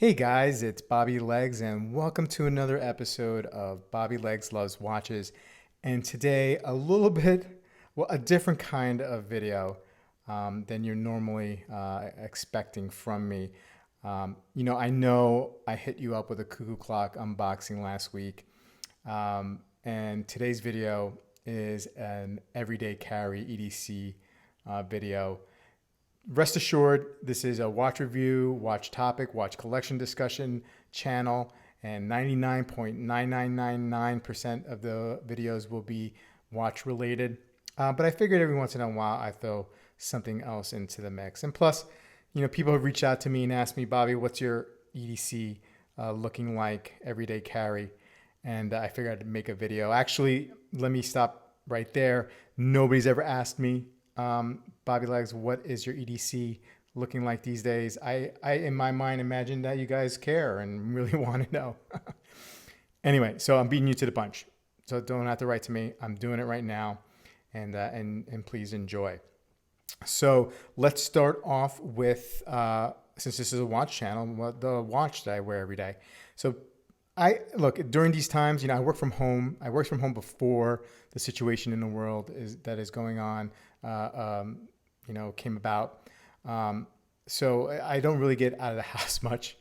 Hey guys, it's Bobby Legs, and welcome to another episode of Bobby Legs Loves Watches. And today, a different kind of video than you're normally expecting from me. I know I hit you up with a cuckoo clock unboxing last week, and today's video is an everyday carry EDC video. Rest assured, this is a watch review, watch topic, watch collection discussion channel, and 99.9999% of the videos will be watch related. But I figured every once in a while I throw something else into the mix. And plus, people have reached out to me and asked me, Bobby, what's your EDC looking like everyday carry? And I figured I'd make a video. Actually, let me stop right there. Nobody's ever asked me, Bobby Legs, what is your EDC looking like these days? I in my mind imagine that you guys care and really want to know. Anyway, so I'm beating you to the punch. So don't have to write to me. I'm doing it right now, and please enjoy. So let's start off with since this is a watch channel, the watch that I wear every day. So I look during these times. I work from home. I worked from home before the situation in the world that is going on. Came about. So I don't really get out of the house much,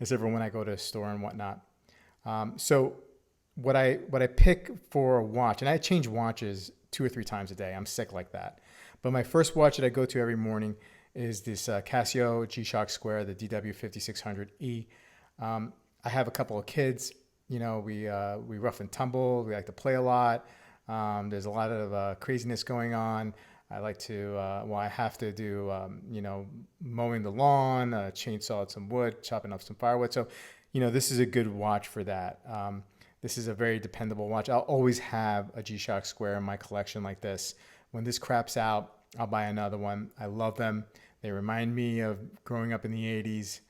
except for when I go to a store and whatnot. So what I pick for a watch, and I change watches 2 or 3 times a day. I'm sick like that. But my first watch that I go to every morning is this Casio G-Shock Square, the DW5600E. I have a couple of kids. We rough and tumble. We like to play a lot. There's a lot of craziness going on. I like to, I have to do, mowing the lawn, chainsaw some wood, chopping up some firewood. So, this is a good watch for that. This is a very dependable watch. I'll always have a G-Shock Square in my collection like this. When this craps out, I'll buy another one. I love them. They remind me of growing up in the 80s.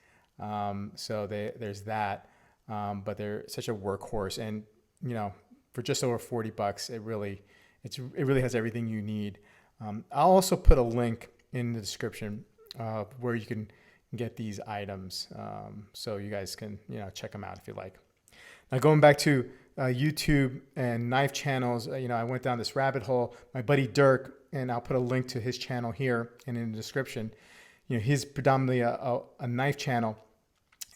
So there's that. But they're such a workhorse. And, for just over $40, it really has everything you need. I'll also put a link in the description where you can get these items, so you guys can check them out if you like. Now going back to YouTube and knife channels, I went down this rabbit hole. My buddy Dirk, and I'll put a link to his channel here and in the description. He's predominantly a knife channel,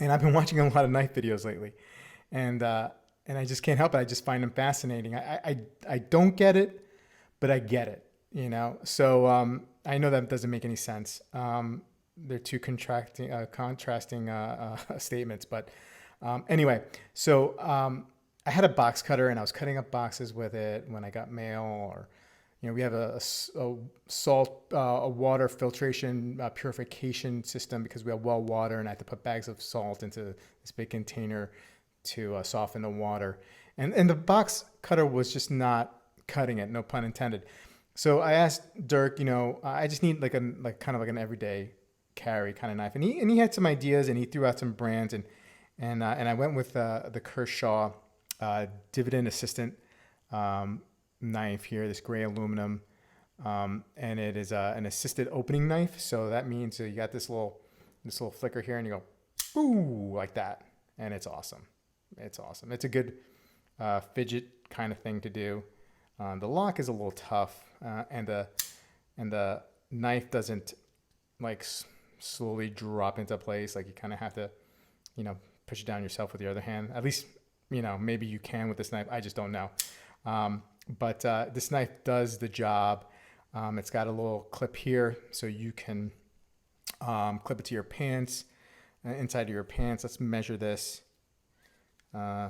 and I've been watching a lot of knife videos lately, and I just can't help it. I just find them fascinating. I don't get it, but I get it. So I know that doesn't make any sense. They're two contrasting statements, but anyway, so I had a box cutter and I was cutting up boxes with it when I got mail, or we have a water filtration purification system because we have well water, and I had to put bags of salt into this big container to soften the water, and the box cutter was just not cutting it, no pun intended. So I asked Dirk, I just need kind of like an everyday carry kind of knife, and he had some ideas, and he threw out some brands, and I went with the Kershaw Dividend Assistant knife here, this gray aluminum, and it is an assisted opening knife. So that means you got this little flicker here, and you go, boo, like that, and it's awesome. It's awesome. It's a good fidget kind of thing to do. The lock is a little tough, and the knife doesn't slowly drop into place. Like you kind of have to, push it down yourself with your other hand. At least, maybe you can with this knife. I just don't know. But this knife does the job. It's got a little clip here, so you can clip it to your pants, inside of your pants. Let's measure this.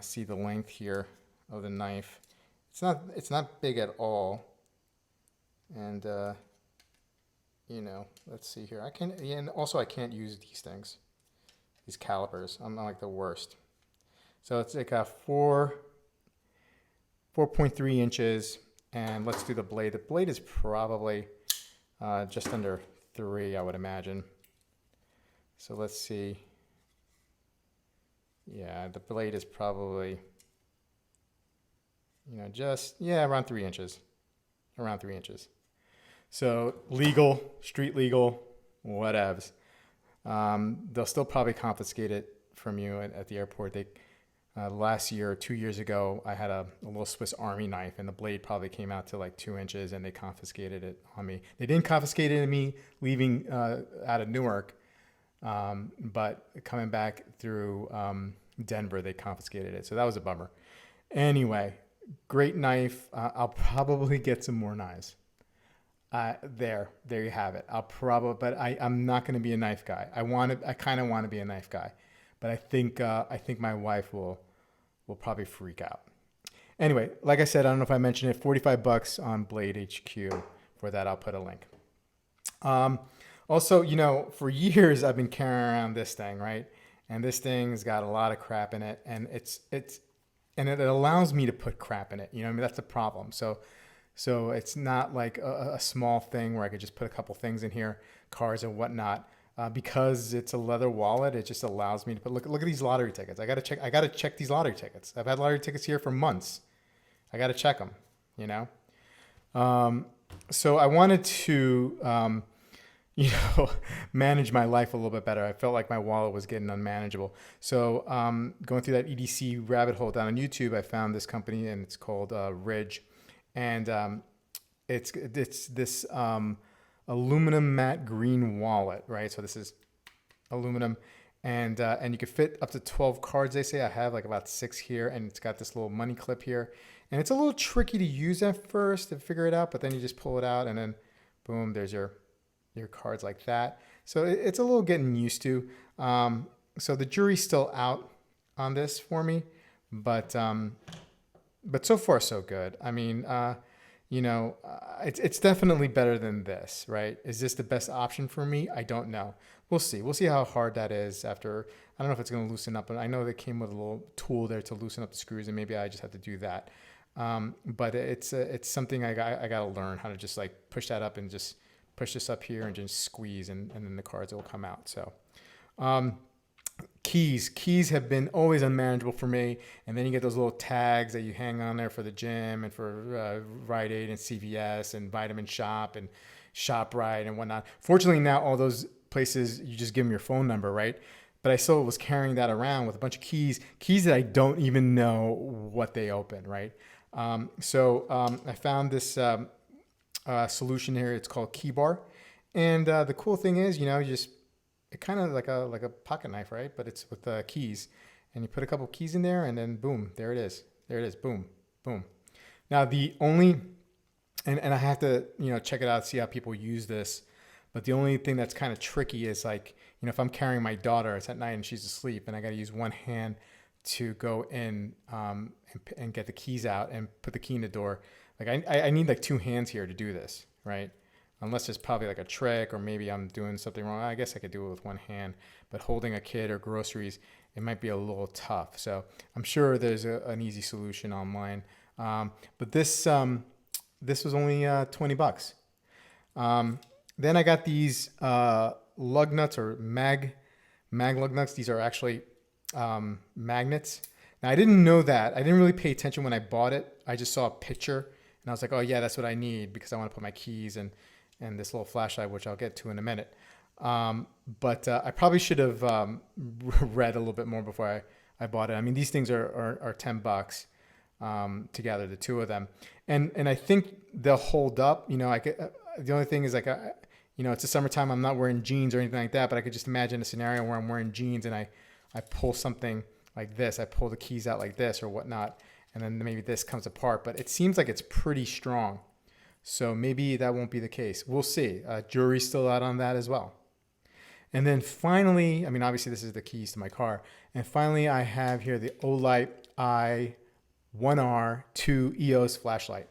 See the length here of the knife. It's not big at all, and let's see here. And also I can't use these things, these calipers. I'm like the worst. So it's like a 4.3 inches, and let's do the blade. The blade is probably just under 3, I would imagine. So let's see. Yeah, the blade is probably around 3 inches. Around 3 inches. So legal, street legal, whatevs. They'll still probably confiscate it from you at the airport. They last year or 2 years ago, I had a little Swiss Army knife, and the blade probably came out to like 2 inches, and they confiscated it on me. They didn't confiscate it on me leaving out of Newark, but coming back through Denver, they confiscated it. So that was a bummer. Anyway, great knife. I'll probably get some more knives. There you have it. But I'm not going to be a knife guy. I kind of want to be a knife guy, but I think my wife will probably freak out. Anyway, like I said, I don't know if I mentioned it, $45 on Blade HQ. For that, I'll put a link. Also, for years I've been carrying around this thing, right? And this thing's got a lot of crap in it, and it allows me to put crap in it. That's the problem. So it's not like a small thing where I could just put a couple things in here, cards and whatnot. Because it's a leather wallet, it just allows me to put. Look at these lottery tickets. I gotta check these lottery tickets. I've had lottery tickets here for months. I gotta check them. So I wanted to, manage my life a little bit better. I felt like my wallet was getting unmanageable. So going through that EDC rabbit hole down on YouTube, I found this company, and it's called Ridge, and it's this aluminum matte green wallet, right? So this is aluminum, and you can fit up to 12 cards. They say I have like about 6 here, and it's got this little money clip here, and it's a little tricky to use at first to figure it out, but then you just pull it out, and then boom, there's your cards like that. So it's a little getting used to. So the jury's still out on this for me, but so far so good. I mean, it's definitely better than this, right? Is this the best option for me? I don't know. We'll see. We'll see how hard that is after. I don't know if it's going to loosen up, but I know they came with a little tool there to loosen up the screws, and maybe I just have to do that. But it's something I got to learn how to just like push that up and just push this up here and just squeeze, and then the cards will come out. So, keys have been always unmanageable for me, and then you get those little tags that you hang on there for the gym and for Rite Aid and CVS and Vitamin Shop and ShopRite and whatnot. Fortunately, now all those places, you just give them your phone number, right? But I still was carrying that around with a bunch of keys that I don't even know what they open, right? So I found this solution here. It's called Key Bar, and the cool thing is, it kind of like a pocket knife, right? But it's with keys, and you put a couple keys in there, and then boom, there it is. Boom, boom. Now the only, and I have to check it out, see how people use this. But the only thing that's kind of tricky is like, if I'm carrying my daughter, it's at night and she's asleep, and I got to use one hand to go in and get the keys out and put the key in the door. Like I need like 2 hands here to do this, right? Unless it's probably like a trick, or maybe I'm doing something wrong. I guess I could do it with one hand, but holding a kid or groceries, it might be a little tough. So I'm sure there's an easy solution online. But this was only $20. Then I got these lug nuts, or mag lug nuts. These are actually magnets. Now I didn't know that. I didn't really pay attention when I bought it. I just saw a picture, and I was like, oh yeah, that's what I need, because I want to put my keys and this little flashlight, which I'll get to in a minute. But I probably should have read a little bit more before I bought it. I mean, these things are $10 together, the 2 of them, and I think they'll hold up. The only thing is like, it's the summertime. I'm not wearing jeans or anything like that, but I could just imagine a scenario where I'm wearing jeans and I pull something like this. I pull the keys out like this or whatnot, and then maybe this comes apart. But it seems like it's pretty strong. So maybe that won't be the case. We'll see. Jury's still out on that as well. And then finally, I mean, obviously this is the keys to my car. And finally, I have here the Olight i1R 2 EOS flashlight.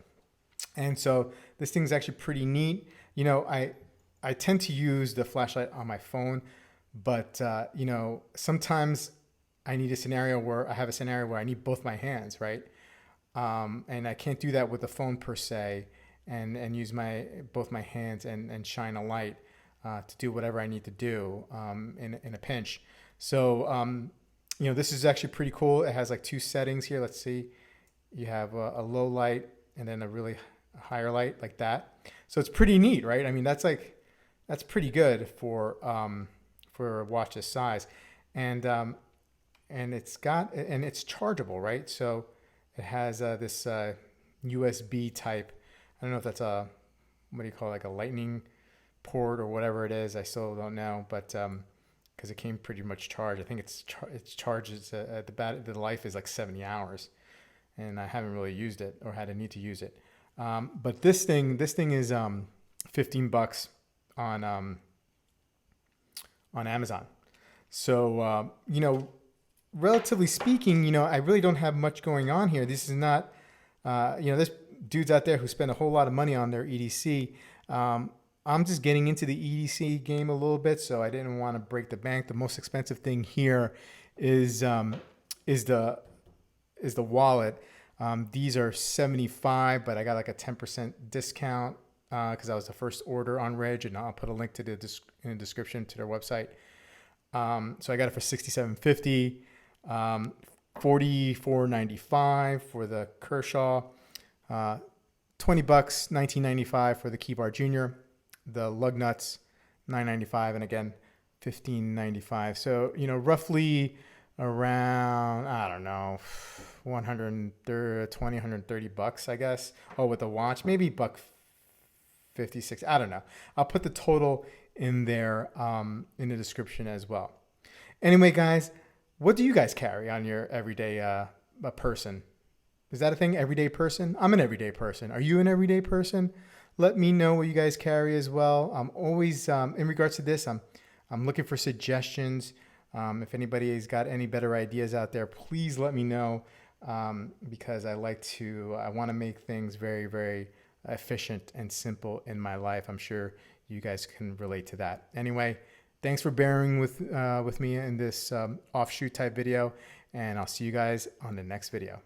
And so this thing's actually pretty neat. I tend to use the flashlight on my phone, but sometimes I have a scenario where I need both my hands, right? And I can't do that with the phone per se, and use both my hands and shine a light to do whatever I need to do in a pinch. So this is actually pretty cool. It has like 2 settings here. Let's see. You have a low light and then a really higher light like that. So it's pretty neat, right? I mean, that's pretty good for a watch this size. And and it's chargeable, right? So it has this USB type. I don't know if that's a, what do you call it, like a lightning port or whatever it is. I still don't know, but because it came pretty much charged. I think it's charges the life is like 70 hours, and I haven't really used it or had a need to use it. But this thing is $15 on Amazon. So relatively speaking, I really don't have much going on here. This is not, there's dudes out there who spend a whole lot of money on their EDC. I'm just getting into the EDC game a little bit, so I didn't want to break the bank. The most expensive thing here is the wallet. These are $75, but I got like a 10% discount because I was the first order on Reg, and I'll put a link to in the description to their website. So I got it for $67.50, $44.95 for the Kershaw, $20, $19.95 for the Keybar Junior, the lug nuts, $9.95, and again $15.95. So roughly around, I don't know, $130, I guess. Oh, with the watch, maybe $156. I don't know. I'll put the total in there in the description as well. Anyway, guys, what do you guys carry on your everyday person? Is that a thing? Everyday person? I'm an everyday person. Are you an everyday person? Let me know what you guys carry as well. I'm always, in regards to this, I'm looking for suggestions. If anybody has got any better ideas out there, please let me know, because I want to make things very, very efficient and simple in my life. I'm sure you guys can relate to that. Anyway, thanks for bearing with me in this offshoot type video, and I'll see you guys on the next video.